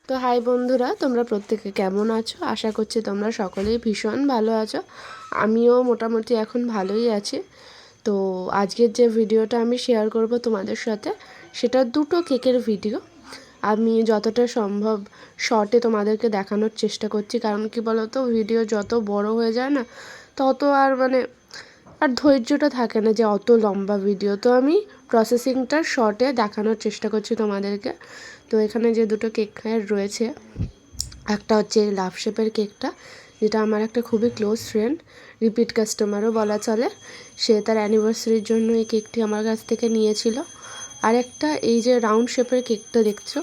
তো হাই বন্ধুরা, তোমরা প্রত্যেকে কেমন আছো? আশা করছি তোমরা সকলেই ভীষণ ভালো আছো। আমিও মোটামুটি এখন ভালোই আছি। তো আজকের যে ভিডিওটা আমি শেয়ার করব তোমাদের সাথে, সেটা দুটো কেকের ভিডিও। আমি যতটা সম্ভব শর্টে তোমাদেরকে দেখানোর চেষ্টা করছি, কারণ কি বলো তো, ভিডিও যত বড় হয়ে যায় না, তত আর ধৈর্যটা থাকে না যে অত লম্বা ভিডিও। তো আমি প্রসেসিংটা শর্টে দেখানোর চেষ্টা করছি তোমাদেরকে। তো এখানে যে দুটো কেক রয়েছে, একটা হচ্ছে লাভ শেপের কেকটা, যেটা আমার একটা খুবই ক্লোজ ফ্রেন্ড, রিপিট কাস্টমারও বলা চলে। সে তার অ্যানিভার্সারির জন্য এই কেকটি আমার কাছ থেকে নিয়েছিল। আর একটা এই যে রাউন্ড শেপের কেকটা দেখছো,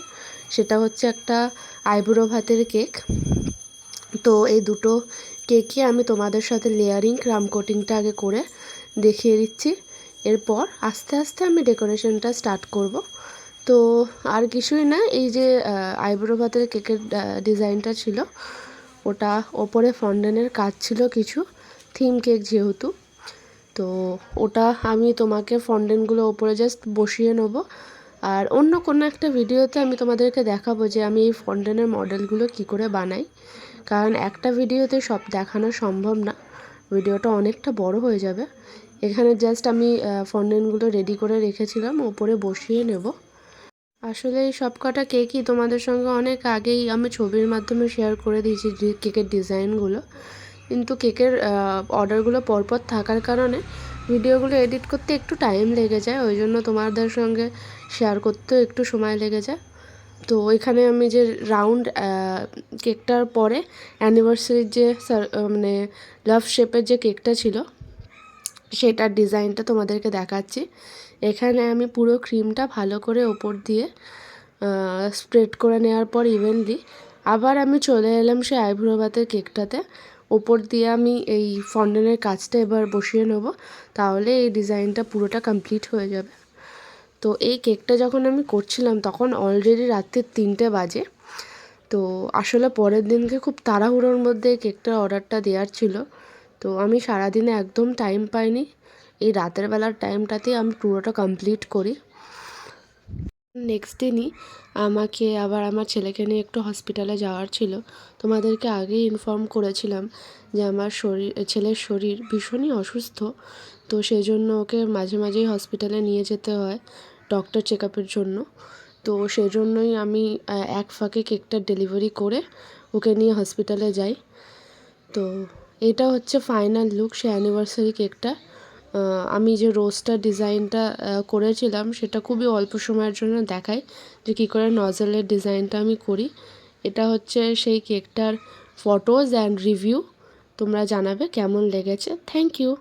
সেটা হচ্ছে একটা আইবুড়ো ভাতের কেক। তো এই দুটো কেকই আমি তোমাদের সাথে লেয়ারিং ক্রাম কোটিংটা আগে করে দেখিয়ে দিচ্ছি। এরপর আস্তে আস্তে আমি ডেকোরেশনটা স্টার্ট করব। তো আর কিছুই না, এই যে আইবুড়ো ভাতের কেকের ডিজাইনটা ছিল, ওটা ওপরে ফন্ডেনের কাজ ছিল কিছু, থিম কেক যেহেতু। তো ওটা আমি তোমাকে ফন্ডেনগুলো ওপরে জাস্ট বসিয়ে নেব। আর অন্য কোনো একটা ভিডিওতে আমি তোমাদেরকে দেখাবো যে আমি এই ফন্ডেনের মডেলগুলো কি করে বানাই, কারণ একটা ভিডিওতে সব দেখানো সম্ভব না, ভিডিওটা অনেকটা বড় হয়ে যাবে। এখানে জাস্ট আমি ফন্ডেনগুলো রেডি করে রেখেছিলাম, ওপরে বসিয়ে নেব। আসলে এই সব কটা কেকই তোমাদের সঙ্গে অনেক আগেই আমি ছবির মাধ্যমে শেয়ার করে দিয়েছি, কেকের ডিজাইনগুলো। কিন্তু কেকের অর্ডারগুলো পরপর থাকার কারণে ভিডিওগুলো এডিট করতে একটু টাইম লেগে যায়, ওই জন্য তোমাদের সঙ্গে শেয়ার করতেও একটু সময় লেগে যায়। তো এখানে আমি যে রাউন্ড কেকটার পরে অ্যানিভার্সারির যে মানে লাভ শেপের যে কেকটা ছিল, সেটার ডিজাইনটা তোমাদেরকে দেখাচ্ছি। এখানে আমি পুরো ক্রিমটা ভালো করে ওপর দিয়ে স্প্রেড করে নেওয়ার পর ইভেনলি আবার আমি চলে এলাম সেই আইবুড়ো ভাতের কেকটাতে। ওপর দিয়ে আমি এই ফন্ডেনের কাজটা এবার বসিয়ে নেব, তাহলে এই ডিজাইনটা পুরোটা কমপ্লিট হয়ে যাবে। তো এই কেকটা যখন আমি করছিলাম তখন অলরেডি রাত্রি 3টে বাজে। তো আসলে পরের দিনকে খুব তাড়াহুড়োর মধ্যে এই কেকটার অর্ডারটা দেওয়ার ছিল। তো আমি সারাদিনে একদম টাইম পাইনি, এই রাতের বেলার টাইমটাতেই আমি পুরোটা কমপ্লিট করি। নেক্সট দিনই আমাকে আবার আমার ছেলেকে নিয়ে একটু হসপিটালে যাওয়ার ছিল। তোমাদেরকে আগেই ইনফর্ম করেছিলাম যে আমার ছেলের শরীর ভীষণই অসুস্থ। তো সেই জন্য ওকে মাঝে মাঝেই হসপিটালে নিয়ে যেতে হয় ডক্টর চেক আপের জন্য। তো সেই জন্যই আমি এক ফাঁকে কেকটার ডেলিভারি করে ওকে নিয়ে হসপিটালে যাই। তো এটা হচ্ছে ফাইনাল লুক সে অ্যানিভার্সারি কেকটা। আমি যে রোজটার ডিজাইনটা করেছিলাম, সেটা খুবই অল্প সময়ের জন্য দেখাই যে কী করে নজেলের ডিজাইনটা আমি করি। এটা হচ্ছে সেই কেকটার ফটোজ অ্যান্ড রিভিউ। তোমরা জানাবে কেমন লেগেছে। Thank you.